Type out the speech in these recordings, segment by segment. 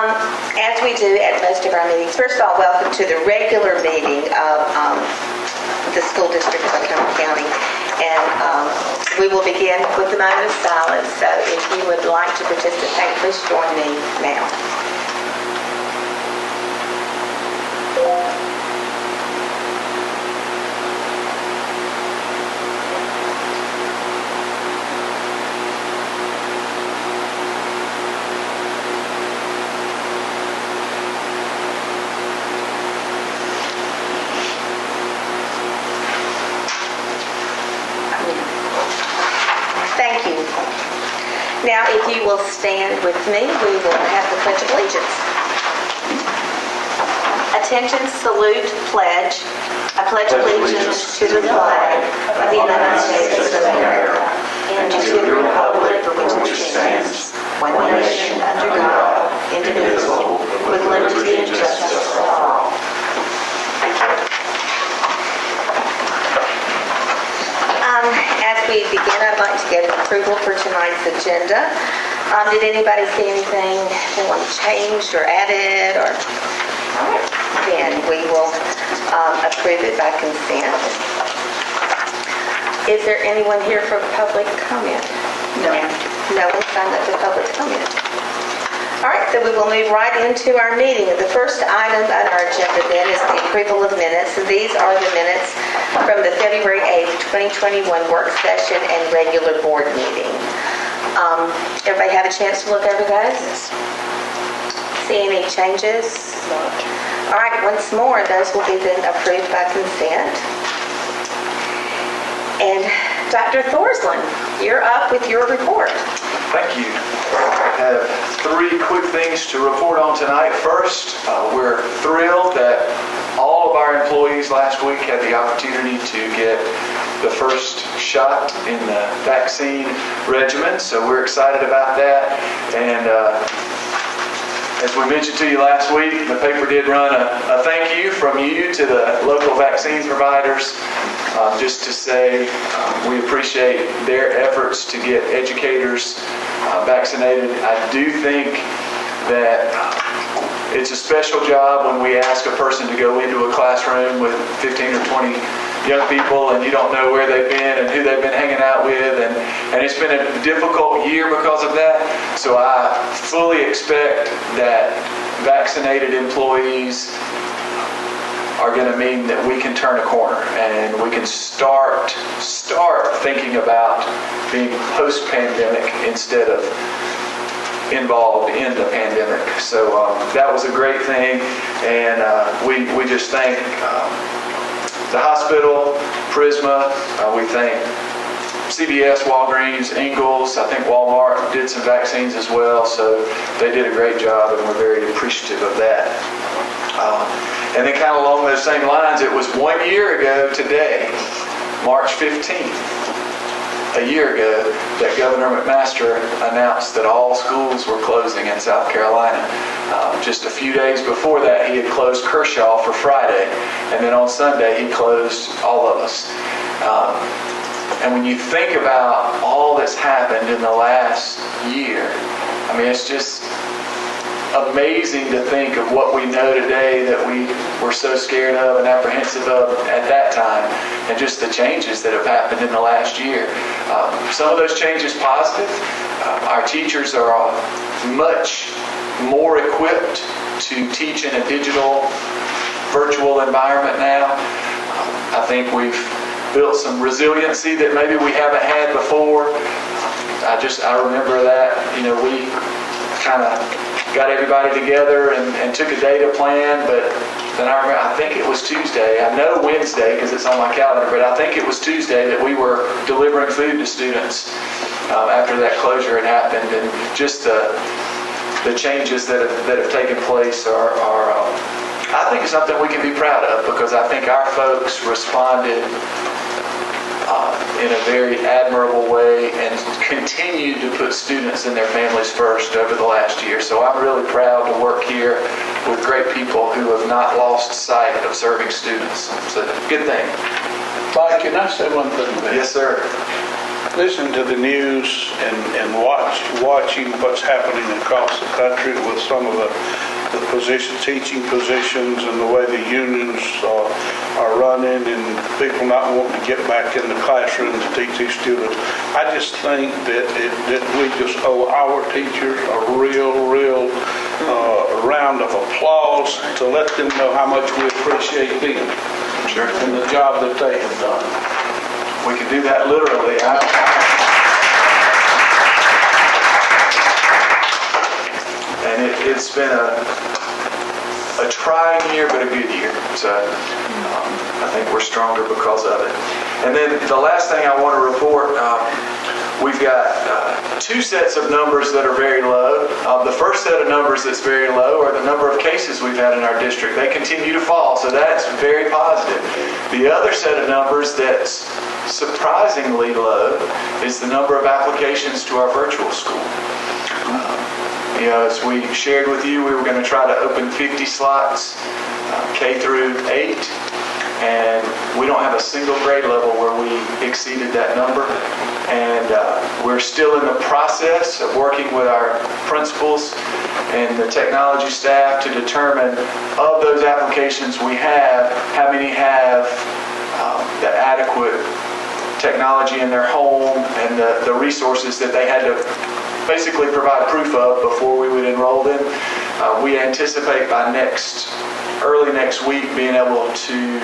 As we do at most of our meetings, first of all, welcome to the regular meeting of the School District of Oconee County. And we will begin with the moment of silence. So if you would like to participate, please join me now. Thank you. Now, if you will stand with me, we will have the Pledge of Allegiance. Attention, salute, pledge. I pledge allegiance to the flag of the United States of America and to the republic for which it stands, one nation under God, indivisible, with liberty and justice for all. Thank you. As we begin, I'd like to get approval for tonight's agenda. Did anybody see anything they want changed or added? Or then we will approve it by consent. Is there anyone here for public comment? No. No one signed up for public comment. All right, so we will move right into our meeting. The first item on our agenda then is the approval of minutes. And these are the minutes from the February 8th, 2021 work session and regular board meeting. Everybody have a chance to look over those? See any changes? All right, once more, those will be then approved by consent. And Dr. Thorsland, you're up with your report. Thank you. I have three quick things to report on tonight. First, we're thrilled that all of our employees last week had the opportunity to get the first shot in the vaccine regimen, so we're excited about that. And as we mentioned to you last week, the paper did run a thank you from you to the local vaccine providers, just to say we appreciate their efforts to get educators vaccinated. I do think that it's a special job when we ask a person to go into a classroom with 15 or 20 young people and you don't know where they've been and who they've been hanging out with, and it's been a difficult year because of that. So I fully expect that vaccinated employees are going to mean that we can turn a corner and we can start thinking about being post-pandemic instead of involved in the pandemic. So that was a great thing, and we just thank the hospital, Prisma, we thank CVS, Walgreens, Ingalls, I think Walmart did some vaccines as well, so they did a great job and we're very appreciative of that. And then kind of along those same lines, it was 1 year ago today, March 15th, a year ago, that Governor McMaster announced that all schools were closing in South Carolina. Just a few days before that, he had closed Kershaw for Friday, and then on Sunday, he closed all of us. And when you think about all that's happened in the last year, I mean, it's just amazing to think of what we know today that we were so scared of and apprehensive of at that time, and just the changes that have happened in the last year. Some of those changes positive. Our teachers are much more equipped to teach in a digital, virtual environment now. I think we've built some resiliency that maybe we haven't had before. I remember that, we kind of got everybody together and took a day to plan, but then I think it was Tuesday. I know Wednesday because it's on my calendar, but I think it was Tuesday that we were delivering food to students after that closure had happened, and just the changes that have taken place are I think something we can be proud of, because I think our folks responded in a very admirable way and continue to put students and their families first over the last year. So I'm really proud to work here with great people who have not lost sight of serving students. So good thing. Mike, can I say one thing? Yes, sir. listening to the news and watching what's happening across the country with some of the teaching positions and the way the unions are running and people not wanting to get back in the classroom to teach these students. I just think that we just owe our teachers a real round of applause to let them know how much we appreciate them. Sure. And the job that they have done. We can do that literally. And it's been a trying year, but a good year. So I think we're stronger because of it. And then the last thing I want to report, we've got two sets of numbers that are very low. The first set of numbers that's very low are the number of cases we've had in our district. They continue to fall, so that's very positive. The other set of numbers that's surprisingly low is the number of applications to our virtual school. As we shared with you, we were going to try to open 50 slots, K through 8, and we don't have a single grade level where we exceeded that number. And we're still in the process of working with our principals and the technology staff to determine of those applications we have, how many have the adequate technology in their home and the resources that they had to basically provide proof of before we would enroll them. We anticipate by early next week being able to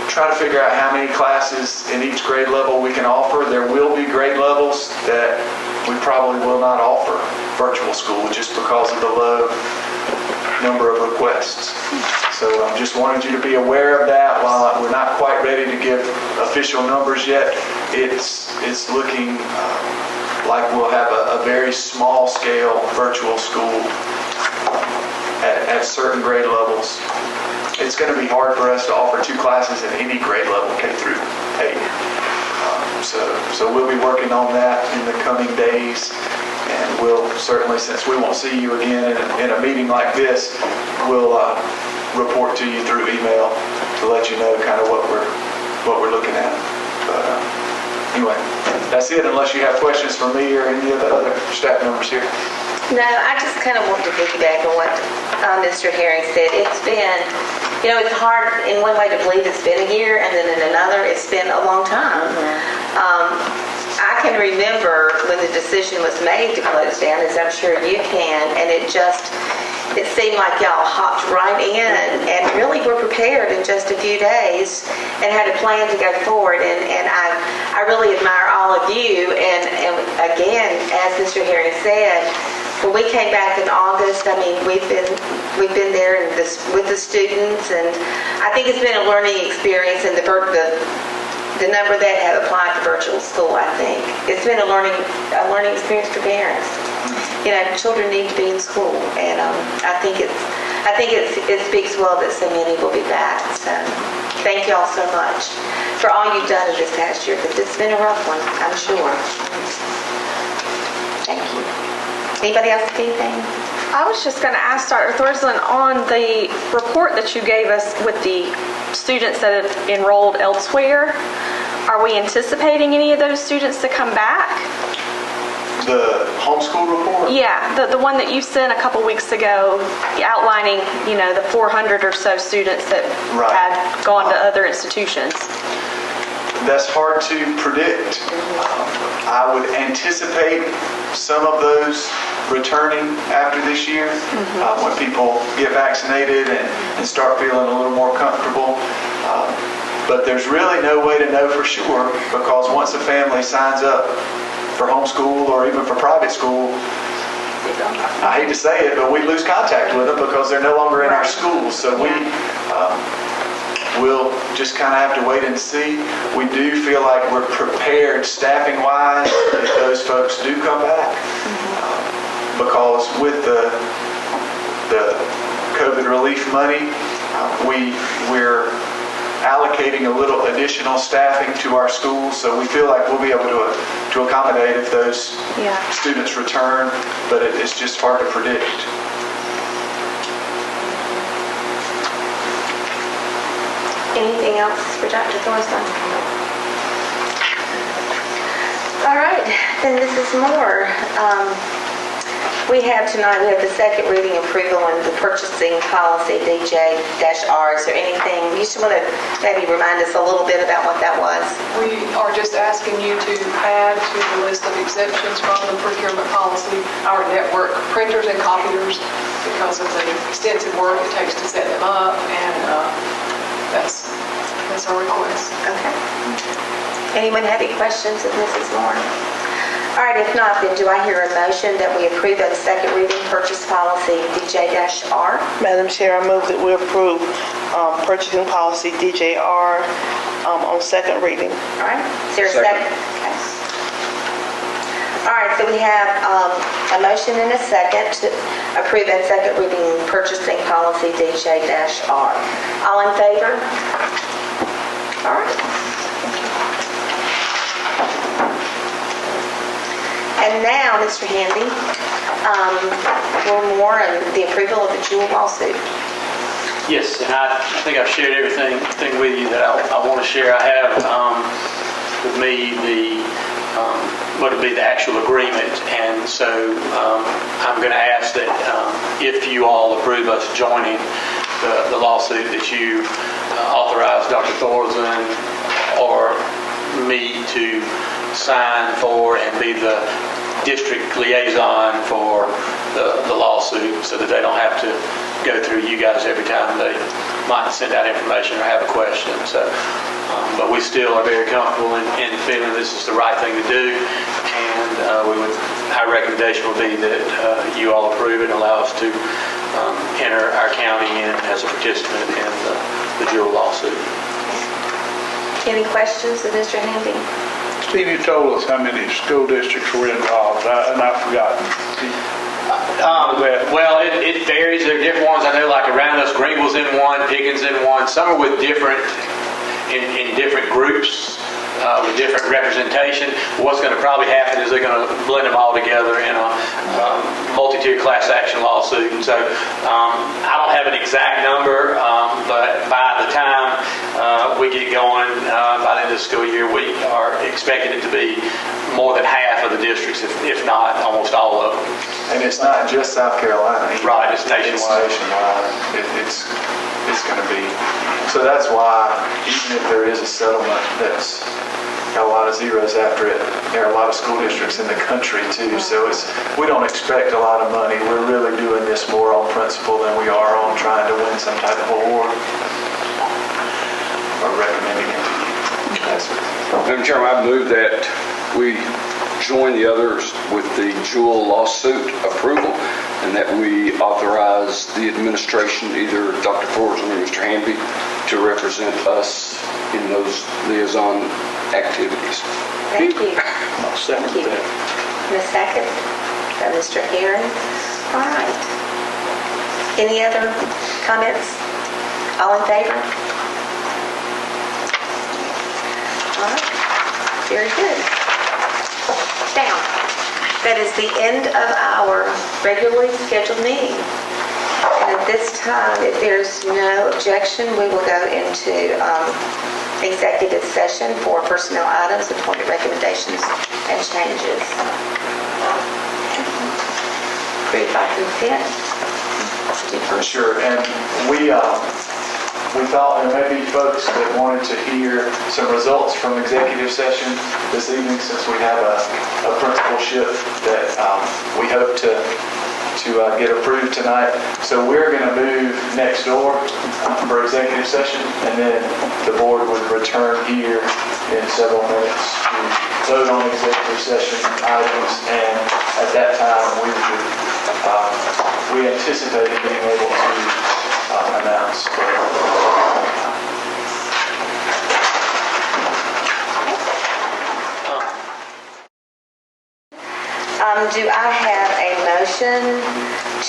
try to figure out how many classes in each grade level we can offer. There will be grade levels that we probably will not offer virtual school just because of the low number of requests. So I just wanted you to be aware of that. While we're not quite ready to give official numbers yet, it's looking like we'll have a very small scale virtual school at certain grade levels. It's going to be hard for us to offer 2 classes in any grade level, K through 8. So we'll be working on that in the coming days, and we'll certainly, since we won't see you again in a meeting like this, we'll report to you through email to let you know kind of what we're looking at. But anyway, that's it, unless you have questions for me or any of the other staff members here. No, I just kind of want to piggyback on what Mr. Herring said. It's been, it's hard in one way to believe it's been a year, and then in another, it's been a long time. I can remember when the decision was made to close down, as I'm sure you can, and it seemed like y'all hopped right in and really were prepared in just a few days and had a plan to go forward. And I really admire all of you. And again, as Mr. Herring said, when we came back in August, I mean, we've been there with the students, and I think it's been a learning experience. And the number that have applied to virtual school, I think it's been a learning experience for parents. Children need to be in school, and I think it speaks well that so many will be back. So thank you all so much for all you've done in this past year, because it's been a rough one, I'm sure. Thank you. Anybody else have anything? I was just going to ask Dr. Thorsland, on the report that you gave us with the students that have enrolled elsewhere, are we anticipating any of those students to come back? The homeschool report? Yeah, the one that you sent a couple weeks ago outlining, the 400 or so students that had gone to other institutions. That's hard to predict. I would anticipate some of those returning after this year when people get vaccinated and start feeling a little more comfortable. But there's really no way to know for sure, because once a family signs up for homeschool or even for private school, I hate to say it, but we lose contact with them because they're no longer in our schools. So we'll just kind of have to wait and see. We do feel like we're prepared staffing-wise if those folks do come back. Because with the COVID relief money, we're allocating a little additional staffing to our schools, so we feel like we'll be able to accommodate if those students return, but it's just hard to predict. Anything else for Dr. Thorsland? All right, then Mrs. Moore. We have the second reading approval on the purchasing policy, DJ-R. Is there anything, you just want to maybe remind us a little bit about what that was? We are just asking you to add to the list of exemptions from the procurement policy our network printers and copiers because of the extensive work it takes to set them up, and that's our request. Okay. Anyone have any questions of Mrs. Moore? All right, if not, then do I hear a motion that we approve of the second reading purchase policy, DJ-R? Madam Chair, I move that we approve purchasing policy DJR on second reading. All right, is there a second? Okay. All right, so we have a motion and a second to approve that second reading purchasing policy DJ-R. All in favor? All right. And now, Mr. Handy, we're more on the approval of the Jewel lawsuit. Yes, and I think I've shared everything with you that I want to share. I have with me what would be the actual agreement, and so I'm going to ask that if you all approve us joining the lawsuit, that you authorize Dr. Thorson or me to sign for and be the district liaison for the lawsuit, so that they don't have to go through you guys every time they might send out information or have a question. So, but we still are very comfortable in feeling this is the right thing to do, and our recommendation would be that you all approve it and allow us to enter our county in as a participant in the Jewel lawsuit. Any questions of Mr. Handy? Steve, you told us how many school districts were involved, and I've forgotten. Well, it varies. There are different ones. I know, like around us, Greenville's in one, Pickens in one. Some are with different, in different groups, with different representation. What's going to probably happen is they're going to blend them all together in a multi-tier class action lawsuit. And so I don't have an exact number, but by the time we get going, by the end of the school year, we are expecting it to be more than half of the districts, if not almost all of them. And it's not just South Carolina. Right, it's nationwide. It's nationwide. It's going to be. So that's why, even if there is a settlement that's got a lot of zeros after it, there are a lot of school districts in the country too. So we don't expect a lot of money. We're really doing this more on principle than we are on trying to win some type of award or recommending it to you. Madam Chairman, I move that we join the others with the Jewel lawsuit approval, and that we authorize the administration, either Dr. Thorson or Mr. Hanby, to represent us in those liaison activities. Thank you. I'll second Thank you. that. And a second by Mr. Aaron. All right. Any other comments? All in favor? All right. Very good. Now, that is the end of our regularly scheduled meeting. And at this time, if there's no objection, we will go into executive session for personnel items, appointment recommendations, and changes. Approved by consent. Sure, and we thought there may be folks that wanted to hear some results from executive session this evening, since we have a principalship that we hope to get approved tonight. So we're going to move next door for executive session, and then the board would return here in several minutes to vote on executive session items, and at that time we anticipate being able to announce. Do I have a motion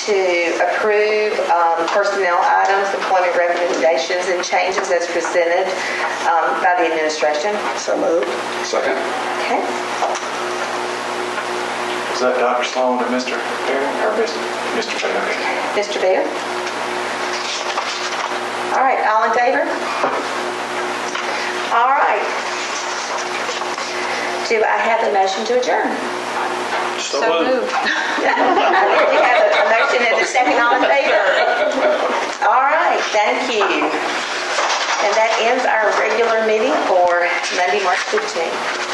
to approve personnel items, employment recommendations, and changes as presented by the administration? So moved. Second. Okay. Is that Dr. Sloan or Mr. Barron, or Mr. Barron? Mr. Bear? All right, all in favor? All right. Do I have a motion to adjourn? So moved. We have a motion and a second, all in favor? All right, thank you. And that ends our regular meeting for Monday, March 15th.